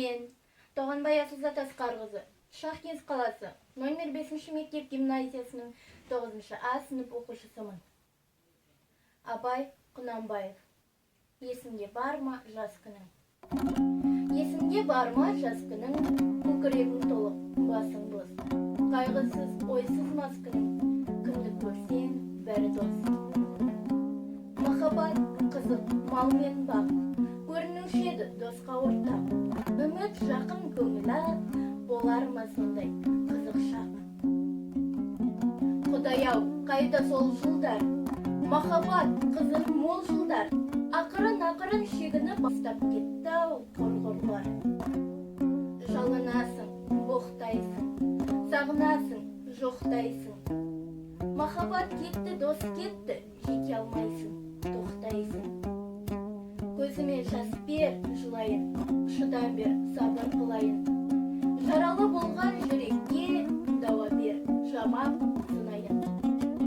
Мен Тоғанбай Асылзат Асқарқызы, Шахтинск қаласы, номер 5 мектеп гимназиясының 9 А сынып оқушысымын. Абай Құнанбаев. Есімде бар ма жас күнің? Есімде бар ма жас күнің? Көкірегің толық, басың бос. Қайғысыз, ойсыз мас күнің. Кімді көрсең, бәрі дос. Махаббат, қызық, мал мен бақ. Көрінуші еді досқа ортақ. Үміт жақын көңілі, болар ма сондай қызық шақ. Құдай-ау, қайда сол жылдар? Махаббат, қызық мол жылдар. Ақырын шегіні бастап кетті қорғырлар. Жалынасың, боқтайсың, сағынасың, жоқтайсың. Махаббат кетті, дос кетті, жете алмайсың, тоқтайсың. Көзіме жас бер, жылайын, шыдам бер, сабыр қылайын. Жаралы болған жүрекке дауа бер, жамап